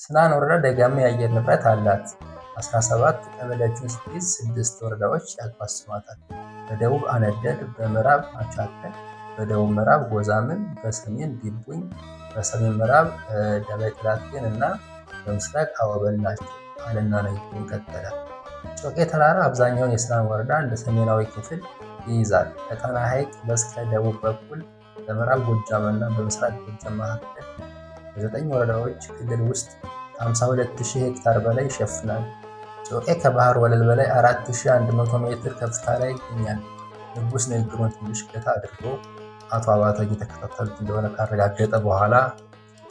ስናን ወረዳ ደጋማ የአየር ንብረት አላት። 17 ቀበሌዎችን ስትይዝ 6 ወረዳዎች ያቋስሟታል። በደቡብ አነደድ፣ በምዕራብ አቻከል፣ በደቡብ ምዕራብ ጎዛምን፣ በሰሜን ዲቡኝ፣ በሰሜን ምዕራብ ደባይ-ጥላትጌን እና በምስራቅ አወበል ናቸው አለና ንግግሩን ቀጠለ። ጮቄ ተራራ አብዛኛውን የስናን ወረዳ እንደ ሰሜናዊ ክፍል ይይዛል። ከጣና ሐይቅ በስከ ደቡብ በኩል በምዕራብ ጎጃም እና በምስራቅ ጎጃም መካከል በ9 ወረዳዎች ክልል ውስጥ ከ52,000 ሄክታር በላይ ይሸፍናል። ጮቄ ከባህር ወለል በላይ 4100 ሜትር ከፍታ ላይ ይገኛል። ንጉስ ንግግሩን ትንሽ ገታ አድርጎ አቶ አባተ እየተከታተሉት እንደሆነ ካረጋገጠ በኋላ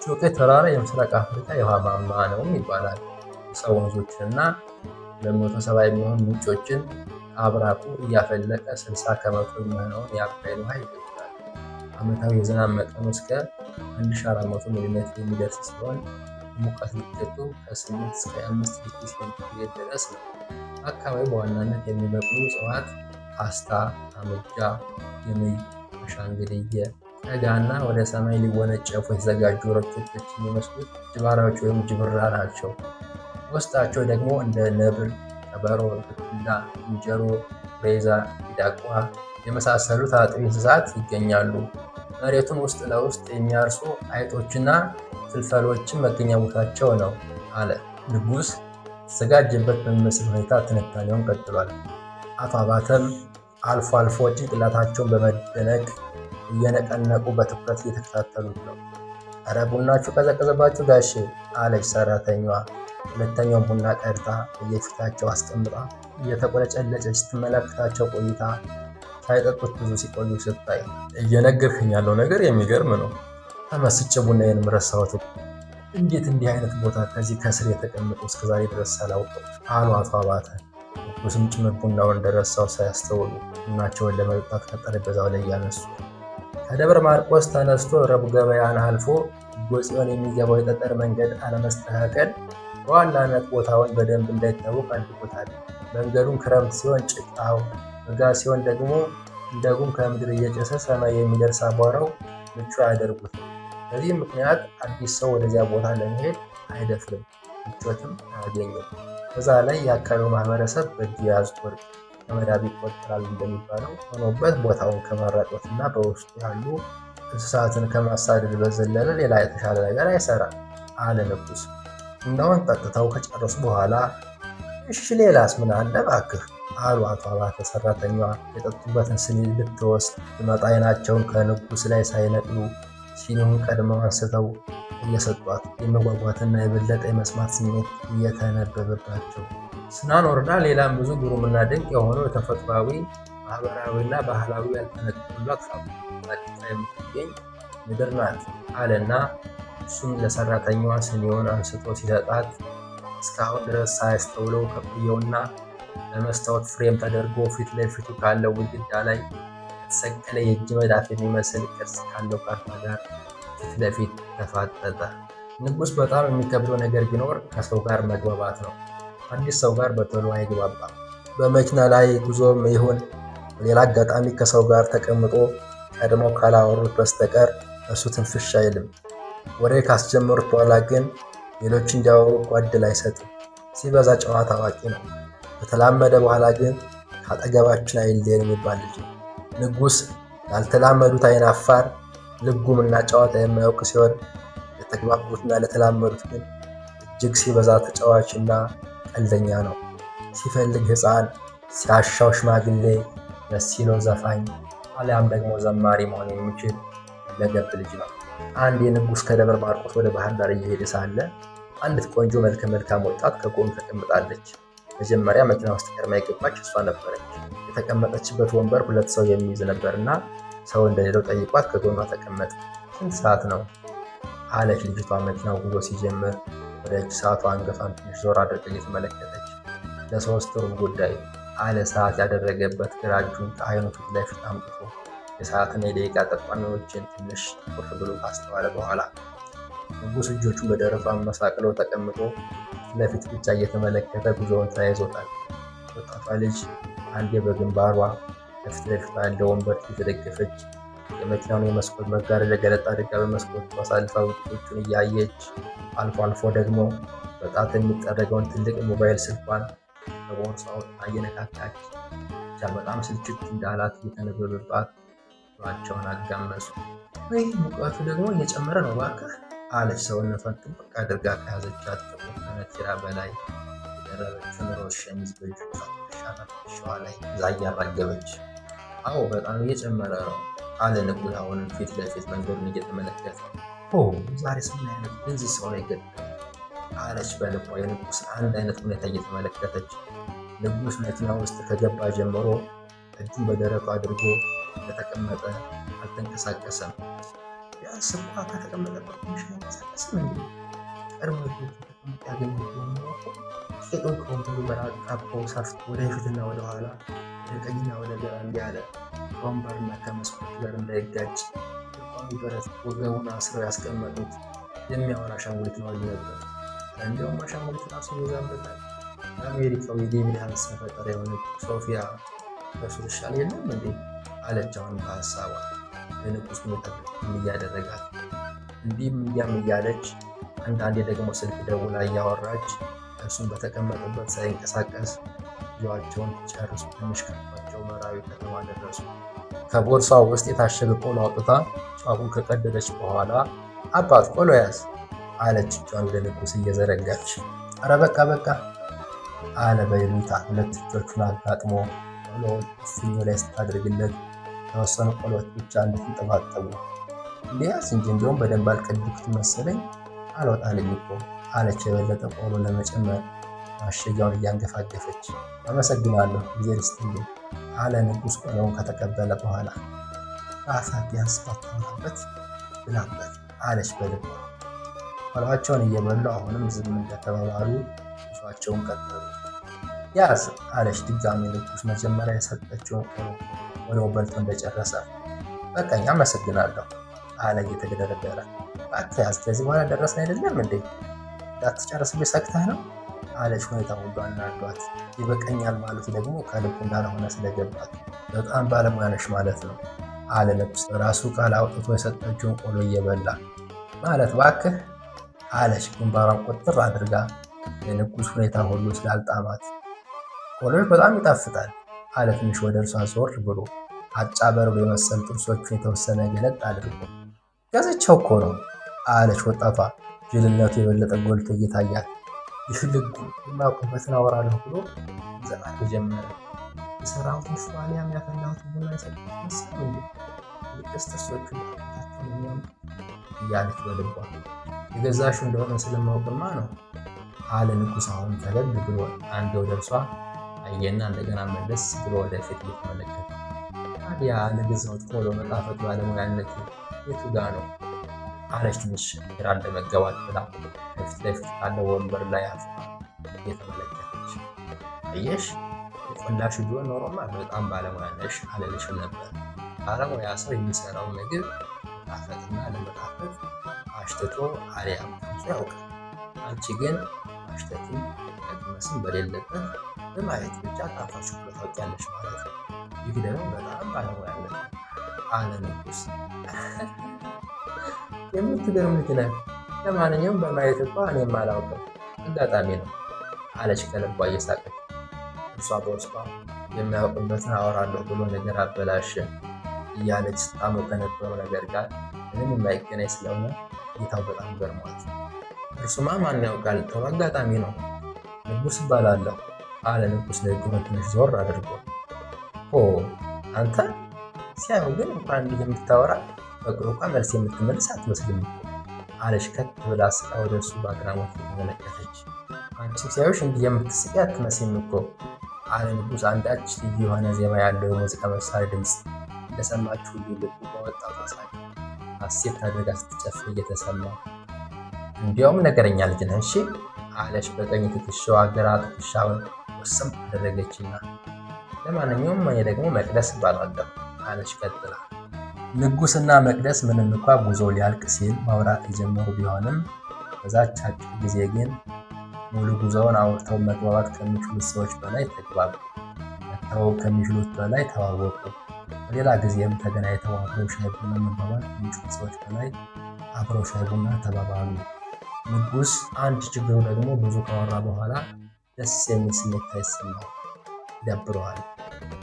ጮቄ ተራራ የምስራቅ አፍሪካ የውሃ ማማ ነው ይባላል። የሰው ወንዞችንና 270 የሚሆኑ ምንጮችን አብራቁ እያፈለቀ 60 ከመቶ የሚሆነውን የአባይን ውሃ ይገኛል። ዓመታዊ የዝናብ መጠኑ እስከ 1400 ሚሜ የሚደርስ ሲሆን ሙቀት ልኬቱ ከ8 እስከ 5 ዲግሪ ሴንቲግሬድ ድረስ ነው። አካባቢው በዋናነት የሚበቅሉ እጽዋት አስታ፣ አምጃ፣ የምይ፣ አሻንግልየ፣ ቀጋ እና ወደ ሰማይ ሊወነጨፉ የተዘጋጁ ሮኬቶች የሚመስሉት ጅባራዎች ወይም ጅብራ ናቸው። ውስጣቸው ደግሞ እንደ ነብር፣ ቀበሮ፣ ድኩላ፣ ዝንጀሮ፣ ጉሬዛ፣ ሚዳቋ የመሳሰሉት አጥቢ እንስሳት ይገኛሉ። መሬቱን ውስጥ ለውስጥ የሚያርሱ አይጦችና ፍልፈሎችን መገኛ ቦታቸው ነው አለ። ንጉስ ተዘጋጀበት በሚመስል ሁኔታ ትንታኔውን ቀጥሏል። አቶ አባተም አልፎ አልፎ ጭንቅላታቸውን በመደነቅ እየነቀነቁ በትኩረት እየተከታተሉት ነው። ኧረ ቡናችሁ ቀዘቀዘባችሁ ጋሼ አለች ሰራተኛዋ። ሁለተኛውን ቡና ቀድታ በየፊታቸው አስቀምጣ እየተቆለጨለጨች ስትመለከታቸው ቆይታ ሳይጠጡት ብዙ ሲቆዩ ስታይ እየነገርክኝ ያለው ነገር የሚገርም ነው። ተመስጬ ቡናዬንም ረሳሁት። እንዴት እንዲህ አይነት ቦታ ከዚህ ከስር የተቀመጠው እስከዛሬ ድረስ ሳላውቀው አሉ አቶ አባተ። ንጉስም ጭምር ቡናውን እንደረሳው ሳያስተውሉ ቡናቸውን ለመጠጣት ከጠረጴዛው ላይ ያነሱ። ከደብረ ማርቆስ ተነስቶ ረቡዕ ገበያን አልፎ ጎጽዮን የሚገባው የጠጠር መንገድ አለመስተካከል በዋናነት ቦታውን በደንብ እንዳይታወቅ አድርጎታል። መንገዱን ክረምት ሲሆን ጭቃው፣ በጋ ሲሆን ደግሞ እንደ ጉም ከምድር እየጨሰ ሰማይ የሚደርስ አቧራው ምቹ አያደርጉትም። በዚህ ምክንያት አዲስ ሰው ወደዚያ ቦታ ለመሄድ አይደፍርም፣ ምቾትም አያገኝም። በዛ ላይ የአካባቢው ማህበረሰብ በእጅ የያዙት ወርቅ ከመዳብ ይቆጠራል እንደሚባለው ሆኖበት ቦታውን ከመራቆትና በውስጡ ያሉ እንስሳትን ከማሳደድ በዘለለ ሌላ የተሻለ ነገር አይሰራም አለ ንጉስ። ቡናውን ጠጥተው ከጨረሱ በኋላ እሺ ሌላስ ምን አለ እባክህ አሉ አቶ አባተ። ሰራተኛዋ የጠጡበትን ስኒ ልትወስድ ስትመጣ ዓይናቸውን ከንጉስ ላይ ሳይነቅሉ ሲኒውን ቀድመው አንስተው እየሰጧት የመጓጓትና የበለጠ የመስማት ስሜት እየተነበበባቸው። ስናን ወረዳ ሌላም ብዙ ግሩምና ድንቅ የሆኑ የተፈጥሯዊ ማህበራዊና ባህላዊ ያልተነገሩላት አዲስ የምትገኝ ምድር ናት አለና እሱም ለሰራተኛዋ ስኒውን አንስቶ ሲሰጣት እስካሁን ድረስ ሳያስተውለው ከቆየውና በመስታወት ፍሬም ተደርጎ ፊት ለፊቱ ካለው ግድግዳ ላይ የተሰቀለ የእጅ መዳፍ የሚመስል ቅርጽ ካለው ካርታ ጋር ፊት ለፊት ተፋጠጠ። ንጉስ በጣም የሚከብደው ነገር ቢኖር ከሰው ጋር መግባባት ነው። አዲስ ሰው ጋር በቶሎ አይግባባም። በመኪና ላይ ጉዞም ይሁን በሌላ አጋጣሚ ከሰው ጋር ተቀምጦ ቀድመው ካላወሩት በስተቀር እሱ ትንፍሽ አይልም። ወሬ ካስጀመሩት በኋላ ግን ሌሎች እንዲያወሩ ዕድል አይሰጥም። ሲበዛ ጨዋታ አዋቂ ነው። ከተላመደ በኋላ ግን ከአጠገባችን አይለየን የሚባል ልጅ ነው። ንጉስ ላልተላመዱት አይናፋር፣ ልጉምና ጨዋታ የማያውቅ ሲሆን ለተግባቡትና ለተላመዱት ግን እጅግ ሲበዛ ተጫዋችና ቀልደኛ ነው። ሲፈልግ ሕፃን፣ ሲያሻው ሽማግሌ፣ ደስ ሲለው ዘፋኝ አሊያም ደግሞ ዘማሪ መሆን የሚችል ለገብ ልጅ ነው። አንድ የንጉስ ከደብረ ማርቆስ ወደ ባህር ዳር እየሄደ ሳለ አንዲት ቆንጆ መልከ መልካም ወጣት ከጎኑ ተቀምጣለች። መጀመሪያ መኪና ውስጥ ቀድማ የገባች እሷ ነበረች። የተቀመጠችበት ወንበር 2 ሰው የሚይዝ ነበርና ሰው እንደሌለው ጠይቋት ከጎኗ ተቀመጠ። ስንት ሰዓት ነው አለች ልጅቷ። መኪናው ጉዞ ሲጀምር ወደ እጅ ሰዓቷ አንገቷን ትንሽ ዞር አድርጋ እየተመለከተች ለ3 ሩብ ጉዳይ አለ። ሰዓት ያደረገበት ግራ እጁን ከዓይኑ ፊት ለፊት አምጥቶ የሰዓትና የደቂቃ ጠቋሚዎችን ትንሽ ቁር ብሎ ካስተዋለ በኋላ ንጉስ እጆቹን በደረቱ አመሳቅሎ ተቀምጦ ለፊት ብቻ እየተመለከተ ጉዞውን ተያይዞታል። ወጣቷ ልጅ አንዴ በግንባሯ ከፊት ለፊት ያለው ወንበር የተደገፈች የመኪናውን የመስኮት መጋረጃ ገለጥ አድርጋ በመስኮቱ አሳልፋ ውጤቶቹን እያየች አልፎ አልፎ ደግሞ በጣት የሚጠረገውን ትልቅ ሞባይል ስልኳን በቦርሳ አውጥታ እየነካካች ብቻ በጣም ስልችት እንዳላት እየተነበበባት ሯቸውን አጋመሱ። ወይ ሙቀቱ ደግሞ እየጨመረ ነው እባክህ አለች ሰውነቷን ጥብቅ አድርጋ ከያዘቻት ጥቁር ከነቲራ በላይ የደረበችውን ሮዝ ሸሚዝ በእጆቿ ትከሻዋ ላይ ይዛ እያራገበች። አዎ በጣም እየጨመረ ነው አለ ንጉስ አሁንም ፊት ለፊት መንገዱን እየተመለከተ። ዛሬስ ምን አይነት ድንዝ ሰው ነው የገጠመኝ አለች በልቧ የንጉስ አንድ አይነት ሁኔታ እየተመለከተች። ንጉስ መኪና ውስጥ ከገባ ጀምሮ እጁን በደረቱ አድርጎ እንደተቀመጠ አልተንቀሳቀሰም። ቢያንስ እንኳ ከተቀመጠበት ትንሽ አይንቀሳቀስም እንዴ? ቀድሞ ተቀምጦ ያገኘው ቄጡን ከወንበሩ በላይ አጣብቆ ሰፍቶ ወደፊትና ወደኋላ ወደ ቀኝና ወደ ግራ እንዲህ አለ። ከወንበርና ከመስኮት ጋር እንዳይጋጭ በቋሚ ብረት ወገቡን አስረው ያስቀመጡት የሚያወራ አሻንጉሊት ነው ነበር። እንዲያውም አሻንጉሊት ራሱ ይዛበታል። የአሜሪካው የዴቪድ ሃንሰን ፈጠራ የሆነች ሶፊያ ከሱ ትሻል የለም እንዴ አለች አሁን በሀሳቧ ለንጉስ ሁኔታ እያደረጋት እንዲህም እንዲያም እያለች አንዳንዴ ደግሞ ስልክ ደውላ እያወራች እሱን በተቀመጠበት ሳይንቀሳቀስ ይዟቸውን ጨርሱ ትንሽ ከፋቸው መራዊ ከተማ ደረሱ። ከቦርሳው ውስጥ የታሸገ ቆሎ አውጥታ ጫፉን ከቀደደች በኋላ አባት ቆሎ ያዝ አለች እጇን ወደ ንጉስ እየዘረጋች። አረ በቃ በቃ አለ በይሉኝታ ሁለት እጆቹን አጋጥሞ ቆሎውን እፍኙ ላይ ስታደርግለት የተወሰኑ ቆሎዎች ብቻ እንድትንጠባጠቡ። እንዲያስ እንጂ እንዲሁም በደንብ አልቀድኩት መሰለኝ አልወጣልኝ እኮ አለች የበለጠ ቆሎ ለመጨመር ማሸጊያውን እያንገፋገፈች። አመሰግናለሁ ጊዜ ልስጥልኝ አለ ንጉስ ቆሎውን ከተቀበለ በኋላ። አፋ ቢያንስ ባታወራበት ብላበት አለች በልቧ። ቆሎአቸውን እየበሉ አሁንም ዝም እንደተባባሉ ጉዟቸውን ቀጠሉ። ያዝ አለች ድጋሚ ንጉስ መጀመሪያ የሰጠችውን ቆሎ ወዲያው በልቶ እንደጨረሰ። በቃኝ አመሰግናለሁ አለ እየተገደረደረ። እባክህ ያዝ ከዚህ በኋላ ደረስን አይደለም እንዴ? እንዳትጨርስብኝ ሰግተህ ነው አለች ሁኔታ ሁሉ አናዷት። ይበቃኛል ማለቱ ደግሞ ከልቡ እንዳልሆነ ስለገባት በጣም ባለሙያ ነሽ ማለት ነው አለ ንጉስ ራሱ ቃል አውጥቶ የሰጠችውን ቆሎ እየበላ። ማለት እባክህ አለች ግንባሯን ቁጥር አድርጋ የንጉስ ሁኔታ ሁሉ ስላልጣማት። ቆሎች በጣም ይጣፍጣል አለ ትንሽ ወደ እርሷ ዞር ብሎ አጫ በርዶ የመሰሉ ጥርሶቹን የተወሰነ ገለጥ አድርጎ። ገዝቼው እኮ ነው አለች ወጣቷ ጅልነቱ የበለጠ ጎልቶ እየታያት። ይህ ልጉ የማውቅበትን አወራለሁ ብሎ ዘራት ጀመረ። የሰራሁትን ሸዋሊያም ያፈላሁትን ቡና የሰጡት መሰሉ እንዴ? ልቅስ ጥርሶቹን ታቸውን የሚያምጡ እያለች በልቧ። የገዛሽው እንደሆነ ስለማውቅማ ነው አለ ንጉስ አሁን ፈገግ ብሎ አንድ ወደ እርሷ አየና እንደገና መለስ ብሎ ወደፊት እየተመለከተ። ታዲያ ለገዛሁት ቆሎ መጣፈጥ ባለሙያነት የቱ ጋ ነው አለች ትንሽ ግራ እንደመገባት ብላ ከፊት ለፊት ካለው ወንበር ላይ አርፋ እየተመለከተች። አየሽ የቆላሽ ቢሆን ኖሮማ በጣም ባለሙያ ነሽ አልልሽም ነበር። ባለሙያ ሰው የሚሰራው ምግብ ጣፈጥና ለመጣፈጥ አሽትቶ አሊያም ቀምሶ ያውቃል። አንቺ ግን ማሽተትም መቅመስም በሌለበት በማየት ብቻ ጣፋጭ ብሎ ታውቂያለሽ ማለት ነው። ይህ ደግሞ በጣም ባለሙያነት አለ ንጉስ። የምትገርም ልጅ ነህ። ለማንኛውም በማየት እንኳ እኔም አላውቅም አጋጣሚ ነው አለች ከልቧ እየሳቀች። እርሷ በውስጧ የሚያውቅበትን አወራለሁ ብሎ ነገር አበላሸ እያለች ስታመው ከነበረው ነገር ጋር ምንም የማይገናኝ ስለሆነ ጌታው በጣም ገርሟት፣ እርሱማ ማን ያውቃል ጥሩ አጋጣሚ ነው ንጉስ እባላለሁ አለ ንጉስ ለእግሩን ትንሽ ዞር አድርጎ። አንተ ሲያየው ግን እንኳን እንዲህ የምታወራ በቅሎ እንኳ መልስ የምትመልስ አትመስልም አለች ከት ብላ ስቃ ወደ እርሱ በአግራሞት ተመለከተች። አንቺ ሲያዩሽ እንዲህ የምትስቂ አትመስይም እኮ አለ ንጉስ አንዳች ልዩ የሆነ ዜማ ያለው የሙዚቃ መሳሪያ ድምፅ እንደሰማችሁ ሁሉ ልቡ በወጣው ሳቅ ሐሴት አድርጋ ስትጨፍር እየተሰማ። እንዲያውም ነገረኛ ልጅ ነህ እሺ አለች በቀኝ ትከሻዋ ግራ ትከሻውን ወሰም አደረገችና። ለማንኛውም እኔ ደግሞ መቅደስ እባላለሁ አለች ቀጥላ። ንጉስና መቅደስ ምንም እንኳ ጉዞ ሊያልቅ ሲል ማውራት የጀመሩ ቢሆንም በዛች አጭር ጊዜ ግን ሙሉ ጉዞውን አውርተው መግባባት ከሚችሉት ሰዎች በላይ ተግባቡ፣ መተዋወቅ ከሚችሉት በላይ ተዋወቁ። በሌላ ጊዜም ተገናኝተው አብረው ሻይ ቡና መባባል ከሚችሉ ሰዎች በላይ አብረው ሻይ ቡና ተባባሉ። ንጉስ አንድ ችግሩ ደግሞ ብዙ ካወራ በኋላ ደስ የሚል ስሜት አይሰማው፣ ይደብረዋል።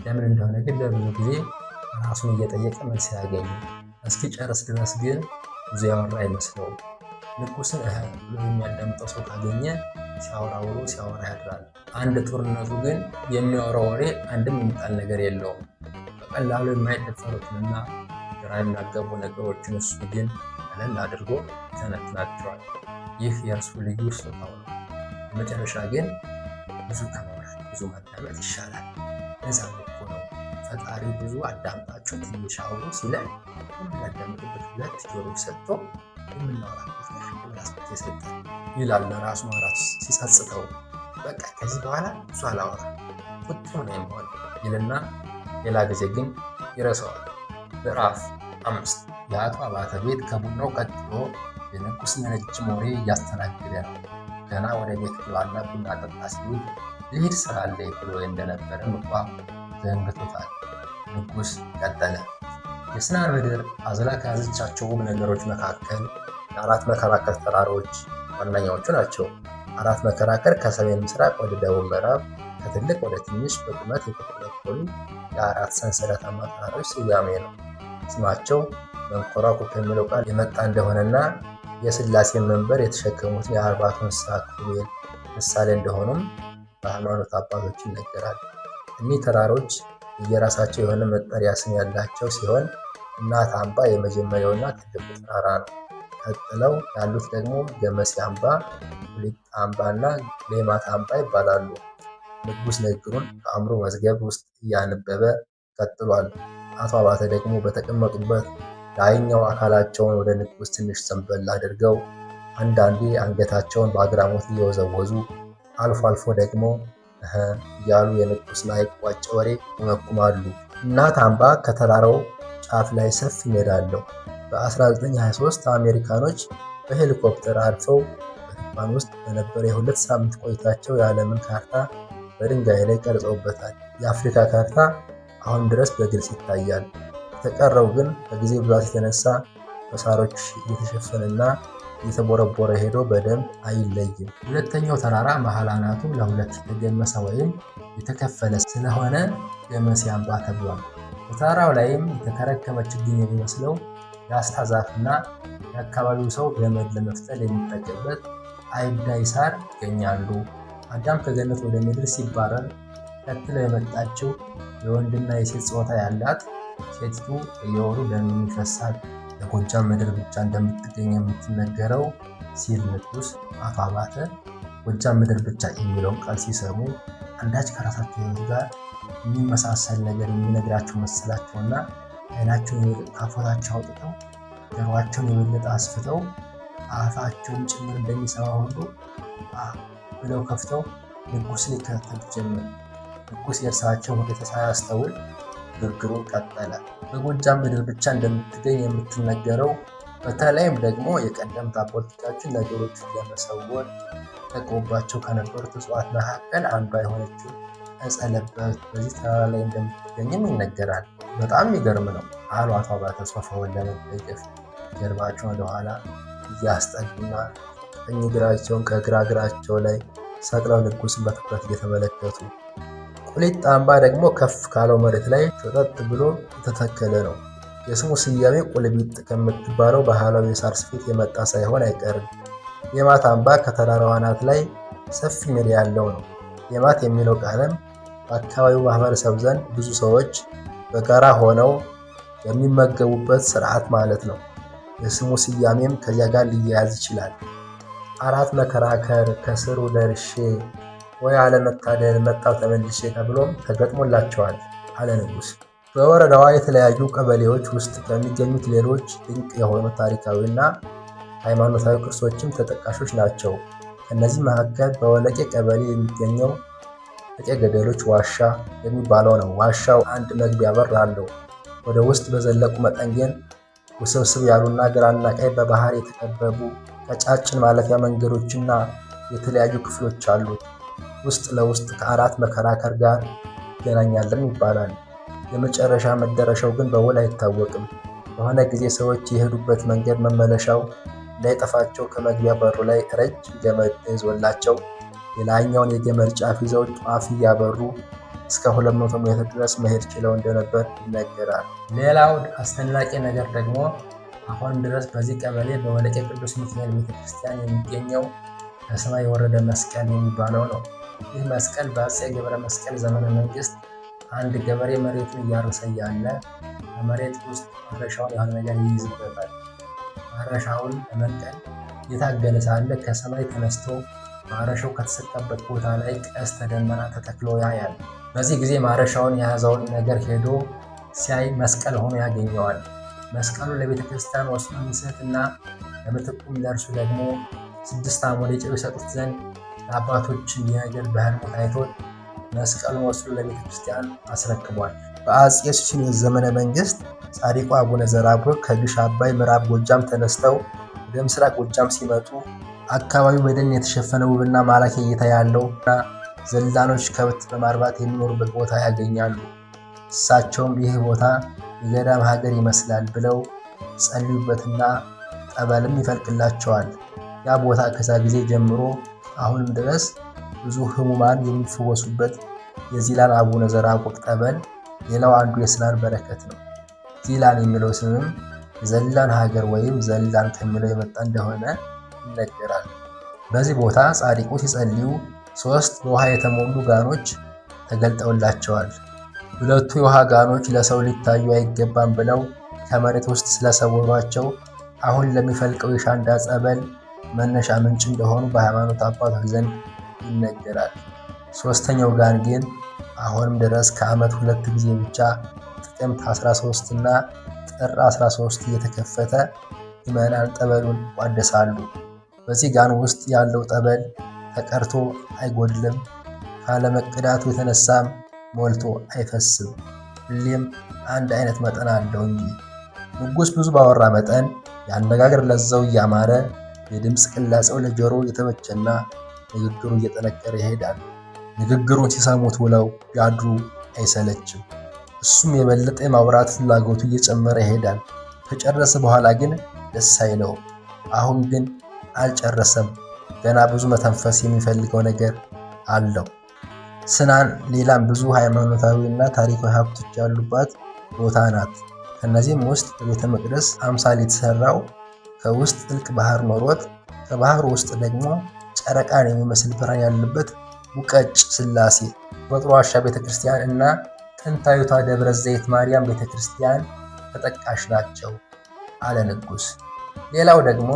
ለምን እንደሆነ ግን ለብዙ ጊዜ ራሱን እየጠየቀ መልስ ያገኙ እስኪጨርስ ድረስ ግን ብዙ ያወራ አይመስለውም። ንጉስን ብሎ የሚያዳምጠው ሰው ካገኘ ሲያወራ ውሎ ሲያወራ ያድራል። አንድ ጦርነቱ ግን የሚያወራው ወሬ አንድም የሚጣል ነገር የለውም። በቀላሉ የማይደፈሩትንና ግራ የሚያጋቡ ነገሮችን እሱ ግን ቀለል አድርጎ ይተነትናቸዋል። ይህ የእርሱ ልዩ ስጦታው ነው። በመጨረሻ ግን ብዙ ከማውራት ብዙ ማዳመጥ ይሻላል። ለዛ እኮ ነው ፈጣሪ ብዙ አዳምጣችሁ ትንሽ አውሩ ሲለን የምናዳምጥበት ሁለት ጆሮች ሰጥቶ የምናወራበት ራስበት የሰጠን ይላል። ለራሱ ማውራት ሲጸጽተው በቃ ከዚህ በኋላ ብዙ አላወራ ቁጡ ነው የመሆን ይልና ሌላ ጊዜ ግን ይረሳዋል። ምዕራፍ 5 የአቶ አባተ ቤት ከቡናው ቀጥሎ የንጉስን ረጅም ወሬ እያስተናገደ ነው። ገና ወደ ቤት ግባና ቡና ጠጣ ሲል ልሂድ ስራ አለኝ ብሎ እንደነበረ እንኳ ዘንግቶታል። ንጉስ ቀጠለ። የስናን ምድር አዝላ ከያዘቻቸው ውብ ነገሮች መካከል የአራት መከራከር ተራሮች ዋነኛዎቹ ናቸው። አራት መከራከር ከሰሜን ምስራቅ ወደ ደቡብ ምዕራብ ከትልቅ ወደ ትንሽ በቁመት የተኮለኮሉ የአራት ሰንሰለታማ ተራሮች ስያሜ ነው። ስማቸው መንኮራኩር ከሚለው ቃል የመጣ እንደሆነና የሥላሴን መንበር የተሸከሙትን የአርባቱ እንስሳ ኪሩቤል ምሳሌ እንደሆኑም በሃይማኖት አባቶች ይነገራል። እኒህ ተራሮች የየራሳቸው የሆነ መጠሪያ ስም ያላቸው ሲሆን እናት አምባ የመጀመሪያውና ትልቁ ተራራ ነው። ቀጥለው ያሉት ደግሞ ገመሴ አምባ፣ ቁሊጥ አምባ እና ሌማት አምባ ይባላሉ። ንጉስ ንግግሩን በአእምሮ መዝገብ ውስጥ እያነበበ ቀጥሏል። አቶ አባተ ደግሞ በተቀመጡበት ላይኛው አካላቸውን ወደ ንጉስ ትንሽ ዘንበል አድርገው አንዳንዴ አንገታቸውን በአግራሞት እየወዘወዙ አልፎ አልፎ ደግሞ እያሉ የንጉስን አይቋጭ ወሬ ይመኩማሉ። እናት አምባ ከተራራው ጫፍ ላይ ሰፊ ሜዳ አለው። በ1923 አሜሪካኖች በሄሊኮፕተር አልፈው በጃፓን ውስጥ በነበረ የ2 ሳምንት ቆይታቸው የዓለምን ካርታ በድንጋይ ላይ ቀርጸውበታል። የአፍሪካ ካርታ አሁን ድረስ በግልጽ ይታያል። የተቀረው ግን ከጊዜ ብዛት የተነሳ በሳሮች እየተሸፈነና እየተቦረቦረ ሄዶ በደንብ አይለይም። ሁለተኛው ተራራ መሃል አናቱ ለሁለት የተገመሰ ወይም የተከፈለ ስለሆነ ገመሴ አምባ ተብሏል። በተራራው ላይም የተከረከመ ችግኝ የሚመስለው የአስታ ዛፍና የአካባቢው ሰው ገመድ ለመፍተል የሚጠቀምበት አይዳይ ሳር ይገኛሉ። አዳም ከገነት ወደ ምድር ሲባረር ተከትለው የመጣችው የወንድና የሴት ጾታ ያላት ሴቲቱ በየወሩ ደም የሚፈሳት የጎጃም ምድር ብቻ እንደምትገኝ የምትነገረው ሲል ንጉስ አቶ አባተ ጎጃም ምድር ብቻ የሚለውን ቃል ሲሰሙ አንዳች ከራሳቸው ሕይወት ጋር የሚመሳሰል ነገር የሚነግራቸው መሰላቸውና ዓይናቸውን የበለጠ ካፎታቸው አውጥተው ጆሮአቸውን የበለጠ አስፍተው አፋቸውን ጭምር እንደሚሰማ ሁሉ ብለው ከፍተው ንጉስን ይከታተሉ ጀመር። ንጉስ የእርሳቸው ሁኔታ ሳያስተውል ንግግሩን ቀጠለ። በጎጃም ምድር ብቻ እንደምትገኝ የምትነገረው በተለይም ደግሞ የቀደምት አባቶቻችን ነገሮችን ለመሰወር ተጠቅሞባቸው ከነበሩት እጽዋት መካከል አንዷ የሆነችው ዕፀ ለበት በዚህ ተራራ ላይ እንደምትገኝም ይነገራል። በጣም የሚገርም ነው አሉ አቶ አባተ ሶፋውን ለመደገፍ ጀርባቸውን ወደኋላ እያስጠጉና ቀኝ እግራቸውን ከግራ እግራቸው ላይ ሰቅለው ንጉስን በትኩረት እየተመለከቱ። ቁሊጥ አምባ ደግሞ ከፍ ካለው መሬት ላይ ሾጠጥ ብሎ የተተከለ ነው። የስሙ ስያሜ ቁልቢጥ ከምትባለው ባህላዊ የሳር ስፌት የመጣ ሳይሆን አይቀርም። ሌማት አምባ ከተራራው አናት ላይ ሰፊ ሜዳ ያለው ነው። ሌማት የሚለው ቃልም በአካባቢው ማህበረሰብ ዘንድ ብዙ ሰዎች በጋራ ሆነው የሚመገቡበት ስርዓት ማለት ነው። የስሙ ስያሜም ከዚያ ጋር ሊያያዝ ይችላል። አራት መከራከር ከስሩ ደርሼ ወይ አለመታደል መጣው ተመልሼ ተብሎም ተገጥሞላቸዋል አለ ንጉስ። በወረዳዋ የተለያዩ ቀበሌዎች ውስጥ ከሚገኙት ሌሎች ድንቅ የሆኑ ታሪካዊና ሃይማኖታዊ ቅርሶችም ተጠቃሾች ናቸው። ከእነዚህ መካከል በወለቄ ቀበሌ የሚገኘው ወለቄ ገደሎች ዋሻ የሚባለው ነው። ዋሻው አንድ መግቢያ በር አለው። ወደ ውስጥ በዘለቁ መጠን ግን ውስብስብ ያሉና ግራና ቀኝ በባህር የተከበቡ ቀጫጭን ማለፊያ መንገዶችና የተለያዩ ክፍሎች አሉት። ውስጥ ለውስጥ ከአራት መከራከር ጋር ይገናኛልም ይባላል። የመጨረሻ መዳረሻው ግን በውል አይታወቅም። በሆነ ጊዜ ሰዎች የሄዱበት መንገድ መመለሻው እንዳይጠፋቸው ከመግቢያ በሩ ላይ ረጅም ገመድ ተይዞላቸው የላይኛውን የገመድ ጫፍ ይዘው ጧፍ እያበሩ እስከ 200 ሜትር ድረስ መሄድ ችለው እንደነበር ይነገራል። ሌላው አስደናቂ ነገር ደግሞ አሁንም ድረስ በዚህ ቀበሌ በወለቄ ቅዱስ ሚካኤል ቤተክርስቲያን የሚገኘው ከሰማይ የወረደ መስቀል የሚባለው ነው። ይህ መስቀል በአፄ ገብረ መስቀል ዘመነ መንግስት አንድ ገበሬ መሬቱን እያረሰ እያለ ከመሬት ውስጥ ማረሻውን የሆነ ነገር ይይዝበታል። ማረሻውን ለመንቀል የታገለ ሳለ ከሰማይ ተነስቶ ማረሻው ከተሰካበት ቦታ ላይ ቀስተ ደመና ተተክሎ ያያል። በዚህ ጊዜ ማረሻውን የያዘውን ነገር ሄዶ ሲያይ መስቀል ሆኖ ያገኘዋል። መስቀሉ ለቤተ ክርስቲያን ወስዶ እንዲሰጥና ለምትኩም ለእርሱ ደግሞ 6 አሞሌ ጨው ይሰጡት ዘንድ ለአባቶች እንዲነግር በሕልሙ ታይቶት መስቀሉን ወስዶ ለቤተ ክርስቲያን አስረክቧል። በአፄ ሱስንዮስ ዘመነ መንግስት ጻድቁ አቡነ ዘርአብሩክ ከግሽ አባይ ምዕራብ ጎጃም ተነስተው ወደ ምስራቅ ጎጃም ሲመጡ አካባቢው በደን የተሸፈነ ውብና ማራኪ እይታ ያለውና ዘላኖች ከብት በማርባት የሚኖሩበት ቦታ ያገኛሉ። እሳቸውም ይህ ቦታ የገዳም ሀገር ይመስላል ብለው ጸልዩበትና ጠበልም ይፈልቅላቸዋል። ያ ቦታ ከዛ ጊዜ ጀምሮ አሁንም ድረስ ብዙ ህሙማን የሚፈወሱበት የዚላን አቡነ ዘርአብሩክ ጠበል ሌላው አንዱ የስናን በረከት ነው። ዚላን የሚለው ስምም የዘላን ሀገር ወይም ዘላን ከሚለው የመጣ እንደሆነ ይነገራል። በዚህ ቦታ ጻድቁ ሲጸልዩ 3 በውሃ የተሞሉ ጋኖች ተገልጠውላቸዋል። 2ቱ የውሃ ጋኖች ለሰው ሊታዩ አይገባም ብለው ከመሬት ውስጥ ስለሰወሯቸው አሁን ለሚፈልቀው የሻንዳ ጸበል መነሻ ምንጭ እንደሆኑ በሃይማኖት አባቶች ዘንድ ይነገራል። 3ኛው ጋን ግን አሁንም ድረስ ከዓመት 2 ጊዜ ብቻ ጥቅምት 13 እና ጥር 13 እየተከፈተ ምዕመናን ጠበሉን ይቋደሳሉ። በዚህ ጋን ውስጥ ያለው ጠበል ተቀርቶ አይጎድልም፣ ካለመቀዳቱ የተነሳም ሞልቶ አይፈስም። ሁሌም አንድ አይነት መጠን አለው እንጂ። ንጉሥ ብዙ ባወራ መጠን የአነጋገር ለዛው እያማረ የድምፅ ቅላጼው ለጆሮ የተመቸና ንግግሩ እየጠነከረ ይሄዳል። ንግግሩን ሲሰሙት ውለው ቢያድሩ አይሰለችም። እሱም የበለጠ የማውራት ፍላጎቱ እየጨመረ ይሄዳል። ከጨረሰ በኋላ ግን ደስ አይለውም። አሁን ግን አልጨረሰም። ገና ብዙ መተንፈስ የሚፈልገው ነገር አለው። ስናን ሌላም ብዙ ሃይማኖታዊ እና ታሪካዊ ሀብቶች ያሉባት ቦታ ናት። ከነዚህም ውስጥ በቤተ መቅደስ አምሳል የተሰራው ከውስጥ ጥልቅ ባህር ኖሮት ከባህር ውስጥ ደግሞ ጨረቃን የሚመስል ብርሃን ያለበት ሙቀጭ ስላሴ በጥሩ ዋሻ ቤተክርስቲያን እና ጥንታዊቷ ደብረ ዘይት ማርያም ቤተክርስቲያን ተጠቃሽ ናቸው አለ ንጉሥ። ሌላው ደግሞ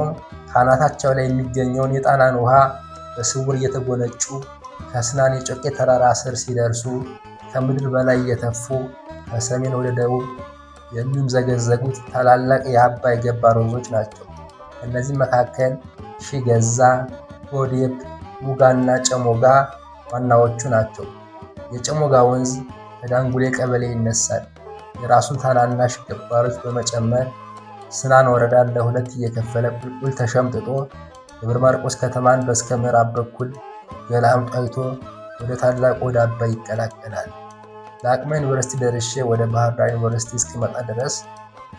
ካናታቸው ላይ የሚገኘውን የጣናን ውሃ በስውር እየተጎነጩ ከስናን የጮቄ ተራራ ስር ሲደርሱ ከምድር በላይ እየተፉ ከሰሜን ወደ ደቡብ የሚምዘገዘጉት ታላላቅ የአባይ ገባር ወንዞች ናቸው። ከእነዚህ መካከል ሺገዛ፣ ሆዴብ፣ ሙጋና ጨሞጋ ዋናዎቹ ናቸው። የጨሞጋ ወንዝ ከዳንጉሌ ቀበሌ ይነሳል። የራሱን ታናናሽ ገባሮች በመጨመር ስናን ወረዳን ለ2 እየከፈለ ቁልቁል ተሸምጥጦ ደብረ ማርቆስ ከተማን በስከ ምዕራብ በኩል ገላምጦ አይቶ ወደ ታላቁ ወደ አባይ ይቀላቀላል። ለአቅመ ዩኒቨርሲቲ ደርሼ ወደ ባህር ዳር ዩኒቨርሲቲ እስክመጣ ድረስ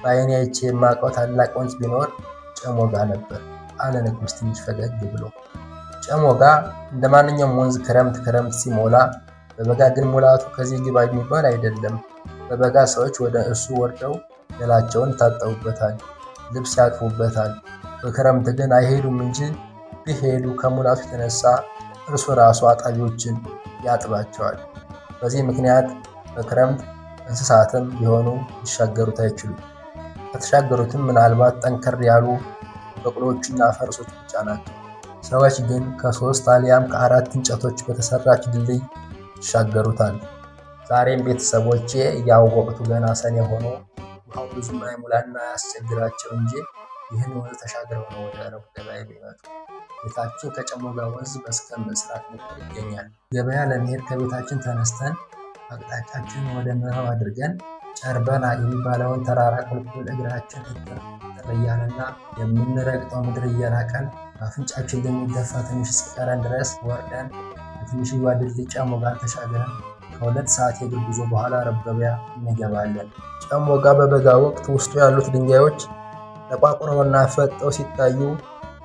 በዓይኔ አይቼ የማውቀው ታላቅ ወንዝ ቢኖር ጨሞጋ ነበር አለ ንጉሥ ትንሽ ፈገግ ብሎ። ጨሞጋ እንደ ማንኛውም ወንዝ ክረምት ሲሞላ፣ በበጋ ግን ሙላቱ ከዚህ ግባ የሚባል አይደለም። በበጋ ሰዎች ወደ እሱ ወርደው ገላቸውን ይታጠቡበታል፣ ልብስ ያጥፉበታል። በክረምት ግን አይሄዱም እንጂ ቢሄዱ ከሙላቱ የተነሳ እርሱ ራሱ አጣቢዎችን ያጥባቸዋል። በዚህ ምክንያት በክረምት እንስሳትም ቢሆኑ ሊሻገሩት አይችሉም። ከተሻገሩትም ምናልባት ጠንከር ያሉ በቅሎችና ፈረሶች ብቻ ናቸው። ሰዎች ግን ከ3 አሊያም ከ4 እንጨቶች በተሰራች ድልድይ ይሻገሩታል። ዛሬም ቤተሰቦቼ ያው ወቅቱ ገና ሰኔ ሆኖ ውሃው ብዙም አይሙላና ያስቸግራቸው እንጂ ይህን ወንዝ ተሻግረው ነው ወደ ረቡዕ ገበያ የሚመጡ። ቤታችን ከጨሞጋ ወንዝ በስተ ምስራቅ በኩል ይገኛል። ገበያ ለመሄድ ከቤታችን ተነስተን አቅጣጫችንን ወደ ምዕራብ አድርገን ጨርበና የሚባለውን ተራራ ቁልቁል እግራችን እጥር እያለና የምንረግጠው ምድር እየራቀን አፍንጫችን ለሚደፋ ትንሽ እስኪቀረን ድረስ ወርደን በትንሽዬዋ ድልድይ ጨሞጋን ተሻግረን ከ2 ሰዓት የእግር ጉዞ በኋላ ረብ ገበያ እንገባለን። ጨሞጋ በበጋ ወቅት ውስጡ ያሉት ድንጋዮች ተቋቁረውና ፈጠው ሲታዩ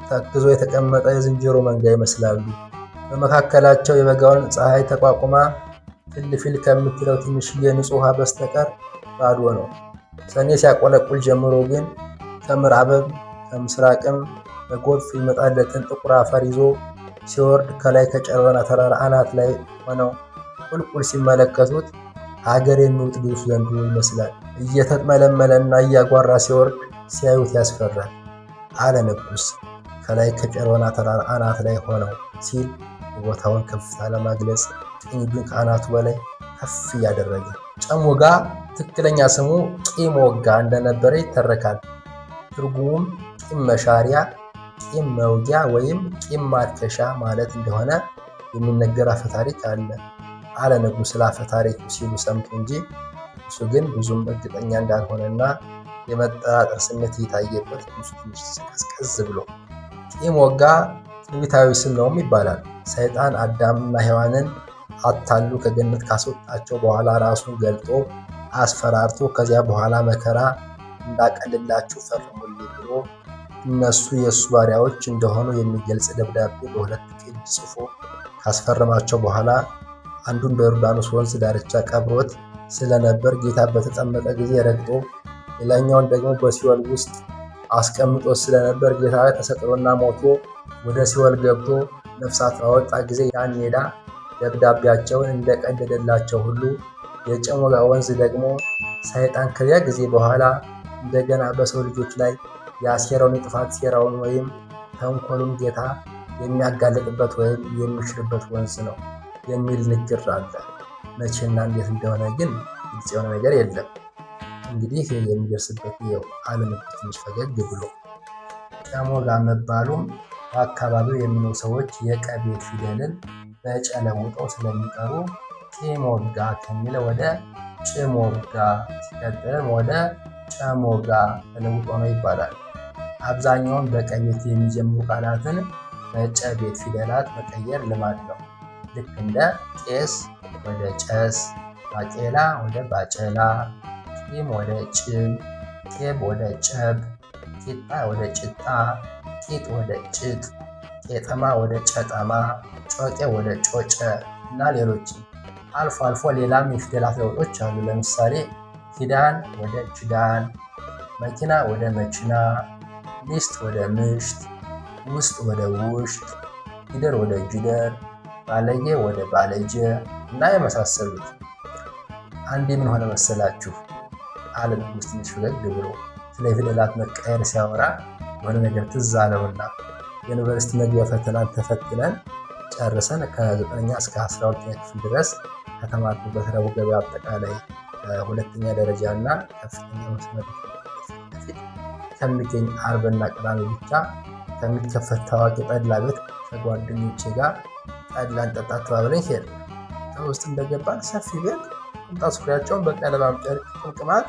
ተክዞ የተቀመጠ የዝንጀሮ መንጋ ይመስላሉ። በመካከላቸው የበጋውን ፀሐይ ተቋቁማ ፍልፍል ከምትለው ትንሽዬ ንጹህ ውሃ በስተቀር ባዶ ነው። ሰኔ ሲያቆለቁል ጀምሮ ግን ከምዕራብም ከምስራቅም በጎርፍ የሚመጣለትን ጥቁር አፈር ይዞ ሲወርድ ከላይ ከጨረና ተራራ አናት ላይ ሆነው ቁልቁል ሲመለከቱት ሀገር የሚውጥ ግዙፍ ዘንዶ ይመስላል። እየተጥመለመለና እያጓራ ሲወርድ ሲያዩት ያስፈራል አለ ንጉሥ ከላይ ከጨረና ተራራ አናት ላይ ሆነው ሲል የቦታውን ከፍታ ለማግለጽ ቀኝ እጁን ከአናቱ በላይ ከፍ እያደረገ። ጨሞጋ ትክክለኛ ስሙ ቂም ወጋ እንደነበረ ይተረካል። ትርጉሙም ቂም መሻሪያ፣ ቂም መውጊያ ወይም ቂም ማርከሻ ማለት እንደሆነ የሚነገር አፈታሪክ አለ ንጉሥ ስለ አፈታሪኩ ሲሉ ሰምቶ እንጂ እሱ ግን ብዙም እርግጠኛ እንዳልሆነና የመጠራጠር ስሜት እየታየበት ትንሽ ቀዝቀዝ ብሎ ቂም ወጋ ትንቢታዊ ስም ነውም ይባላል። ሰይጣን አዳምና ሔዋንን አታሉ ከገነት ካስወጣቸው በኋላ ራሱን ገልጦ አስፈራርቶ ከዚያ በኋላ መከራ እንዳቀልላችሁ ፈርሙልኝ ብሎ እነሱ የእሱ ባሪያዎች እንደሆኑ የሚገልጽ ደብዳቤ በሁለት እጅ ጽፎ ካስፈረማቸው በኋላ አንዱን በዮርዳኖስ ወንዝ ዳርቻ ቀብሮት ስለነበር ጌታ በተጠመቀ ጊዜ ረግጦ ሌላኛውን ደግሞ በሲኦል ውስጥ አስቀምጦ ስለነበር ጌታ ተሰቅሎና ሞቶ ወደ ሲኦል ገብቶ ነፍሳት ባወጣ ጊዜ ያን ሜዳ ደብዳቤያቸውን እንደቀደደላቸው ሁሉ የጨሞጋ ወንዝ ደግሞ ሰይጣን ከዚያ ጊዜ በኋላ እንደገና በሰው ልጆች ላይ ያሴረውን የጥፋት ሴራውን ወይም ተንኮሉን ጌታ የሚያጋለጥበት ወይም የሚሽርበት ወንዝ ነው የሚል ንግር አለ። መቼና እንዴት እንደሆነ ግን ግልጽ የሆነ ነገር የለም። እንግዲህ የሚደርስበት ይኸው አለ ንጉሥ ትንሽ ፈገግ ብሎ። ጨሞጋ መባሉም በአካባቢው የሚኖሩ ሰዎች የቀ ቤት ፊደልን በጨ ለውጠው ስለሚጠሩ ቂሞጋ ከሚለው ወደ ጭሞጋ ሲቀጥልም ወደ ጨሞጋ ተለውጦ ነው ይባላል። አብዛኛውን በቀ ቤት የሚጀምሩ ቃላትን በጨ ቤት ፊደላት መቀየር ልማድ ነው። ልክ እንደ ቄስ ወደ ጨስ፣ ባቄላ ወደ ባጨላ፣ ቂም ወደ ጭም፣ ቄብ ወደ ጨብ፣ ቂጣ ወደ ጭጣ፣ ቂጥ ወደ ጭጥ፣ ቄጠማ ወደ ጨጠማ፣ ጮቄ ወደ ጮጨ እና ሌሎችም። አልፎ አልፎ ሌላም የፊደላት ለውጦች አሉ። ለምሳሌ ኪዳን ወደ ችዳን፣ መኪና ወደ መኪና፣ ሚስት ወደ ምሽት፣ ውስጥ ወደ ውሽጥ፣ ጊደር ወደ ጅደር፣ ባለጌ ወደ ባለጀ እና የመሳሰሉት። አንዴ ምን ሆነ መሰላችሁ አለ ንጉሥ ትንሽ ፈገግ ብሎ ስለ ፊደላት መቀየር ሲያወራ የሆነ ነገር ትዝ አለውና የዩኒቨርሲቲ መግቢያ ፈተናን ተፈትነን ጨርሰን ከ9ኛ እስከ 12ኛ ክፍል ድረስ ከተማርኩበት ረቡዕ ገበያ አጠቃላይ ሁለተኛ ደረጃ እና ከፍተኛ መስመር ፊት ከሚገኝ አርብና ቅዳሜ ብቻ ከሚከፈት ታዋቂ ጠላ ቤት ከጓደኞቼ ጋር ጠላ እንጠጣ ተባብለን ሄድን። ከውስጥ እንደገባን ሰፊ ቤት ቁምጣ ሱሪያቸውን በቀለማም ጨርቅ ጥምጥማት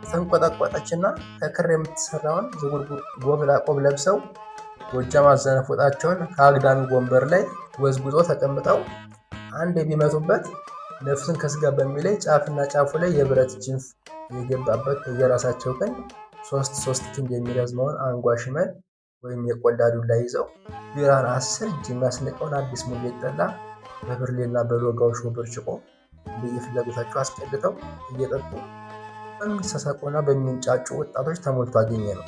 የተንቆጠቆጠችና ከክር የምትሰራውን ዝጉርጉር ቆብ ለብሰው ጎጃም አዘነ ፎጣቸውን ከአግዳሚ ወንበር ላይ ወዝጉዞ ተቀምጠው አንድ የሚመቱበት ነፍስን ከስጋ በሚለይ ጫፍና ጫፉ ላይ የብረት ጅንፍ የገባበት በየራሳቸው ቀን ሶስት ክንድ የሚረዝመውን አንጓ ሽመል ወይም የቆዳ ዱላ ይዘው ቢራን 10 እጅ የሚያስንቀውን አዲስ ሙሌት ጠላ በብርሌና በሎጋው ሾ ብርጭቆ እንደየፍላጎታቸው አስቀድተው እየጠጡ በሚሳሳቁና በሚንጫጩ ወጣቶች ተሞልቶ አገኘ ነው።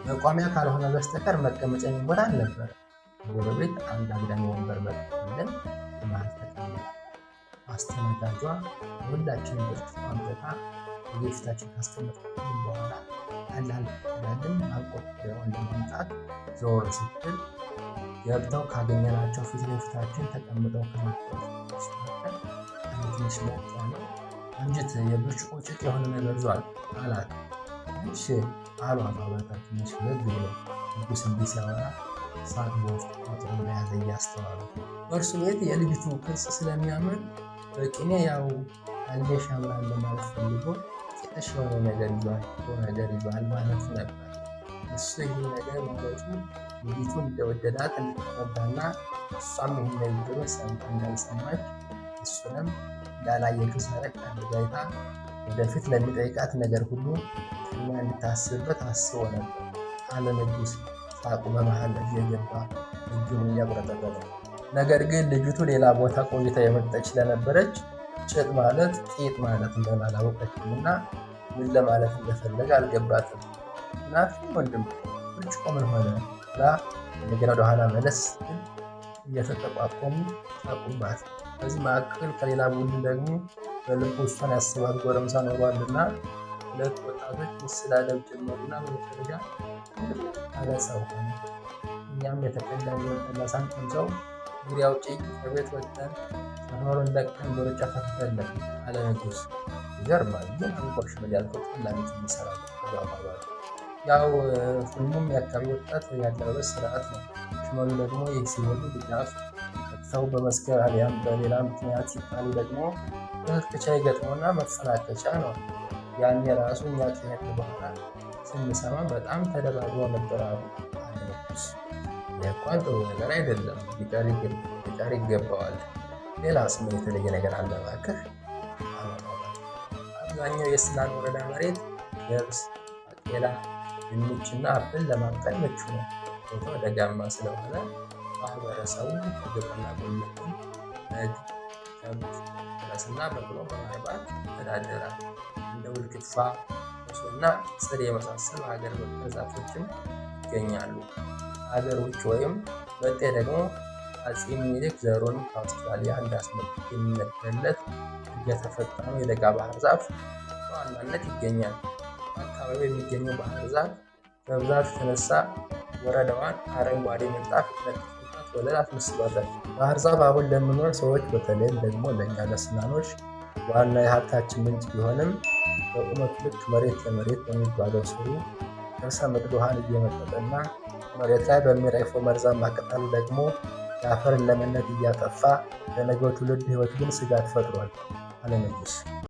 መቋሚያ ካልሆነ በስተቀር መቀመጫ ቦታ አልነበረ። ጎረቤት አንድ አግዳሚ ወንበር መጥቶልን ማለት ተቀመጠ። አስተናጋጇ ሁላችንም ብርጭቆ አምጥታ የፊታችን ካስቀመጠችን በኋላ ቀላል ያለን አንቆጥረውን ለማምጣት ዞር ስትል ገብተው ካገኘናቸው ፊት ለፊታችን ተቀምጠው ከመጣው ትንሽ ሞቅ ያለ አንጀት የብርጭቆ ጭቅ የሆነ ነገር ይዟል አላት። እሺ አሏት አባታ ትንሽ ፈገግ ብሎ ንጉሥ እንዲህ ሲያወራ ሳቅ በውስጡ ቋጥሮ እንደያዘ እያስተዋሉ በእርሱ ቤት የልጅቱ ቅርጽ ስለሚያምር በቅኔ ያው አልገሻ ምናምን ለማለት ፈልጎ ጤነሽ የሆነ ነገር ይዟል ማለት ነበር። እሱ ይህ ነገር ማለቱ ልጅቱ እንደወደዳት እንድትረዳና እሷም ይህን ንግግሩን ሰምታ እንዳልሰማች እሱንም እንዳላየችው ሰረቅ አድርጋ ወደፊት ለሚጠይቃት ነገር ሁሉ ቅድሚያ እንድታስብበት አስቦ ነበር አለ ንጉሥ ሳቁ በመሃል እየገባ እጁን እያቁረጠረጠ። ነገር ግን ልጅቱ ሌላ ቦታ ቆይታ የመጣች ስለነበረች ጭጥ ማለት ቂጥ ማለት እንደሆነ አላወቀችም እና ምን ለማለት እንደፈለገ አልገባትም። ናፊን ወንድም ብርጭቆ ምን ሆነ ብላ እንደገና ወደኋላ መለስ ስትል እየተጠቋቆሙ ሳቁባት። በዚህ መካከል ከሌላ ቡድን ደግሞ በልቡ እሷን ያስባት ጎረምሳ ኖሯልና ሁለት ወጣቶች መሰዳደብ ጀመሩና በመጨረሻ አለሰው ሆነ። እኛም የተቀዳሚውን ጠላሳን ቀምሰው እግሬ አውጪኝ ከቤት ወጥተን ሰፈሩን ለቀን በሩጫ ተፈለግ አለ ንጉሥ። ይገርማል ግን አንቆርሽ ምን ያልከው ጠላሚት የሚሰራል አባባሉ። ያው ሁሉም የአካባቢ ወጣት ያለበት ስርዓት ነው። ሽመሉ ደግሞ ይህ ሲሆኑ ድጋፍ ሰው በመስከር አሊያም በሌላ ምክንያት ሲጣሉ ደግሞ መፍከቻ ይገጥመውና መፈናከቻ ነው። ያን የራሱ እኛ ከሄድ በኋላ ስንሰማ በጣም ተደባድቦ ነበር አሉ ንጉሥ። እንኳን ጥሩ ነገር አይደለም፣ ሊቀር ይገባዋል። ሌላስ ምን የተለየ ነገር አለ እባክህ? አብዛኛው የስናን ወረዳ መሬት ገብስ፣ ባቄላ፣ ድንችና አፕል ለማብቀል ምቹ ነው። ቦታው ደጋማ ስለሆነ ማህበረሰቡ ከግብርና ጎን ለጎን በግ፣ ከብት፣ ፈረስና በቅሎ በማርባት ይተዳደራል። እንደ ውልቅፋ፣ ኮሶና ጽድ የመሳሰሉ ሀገር በቀል ዛፎችም ይገኛሉ። ሀገር ውጭ ወይም መጤ ደግሞ አፄ ምኒልክ ዘሩን ከአውስትራሊያ እንዳስመጡት የሚነገርለት የተፈጠረው የደጋ ባህር ዛፍ በዋናነት ይገኛል። በአካባቢው የሚገኘው ባህር ዛፍ በብዛት የተነሳ ወረዳዋን አረንጓዴ ምንጣፍ ነጠፈባት ወለል አስመስሏታል። ባህር ዛፍ አሁን ለምኖር ሰዎች በተለይም ደግሞ ለእኛ ለስናኖች ዋና የሀብታችን ምንጭ ቢሆንም በቁመቱ ልክ መሬት ለመሬት በሚጓዘው ስሩ ከርሰ ምድር ውሃን እየመጠጠና መሬት ላይ በሚረግፈው መርዛማ ቅጠሉ ደግሞ የአፈርን ለምነት እያጠፋ ለነገው ትውልድ ሕይወት ግን ስጋት ፈጥሯል አለ ንጉሥ።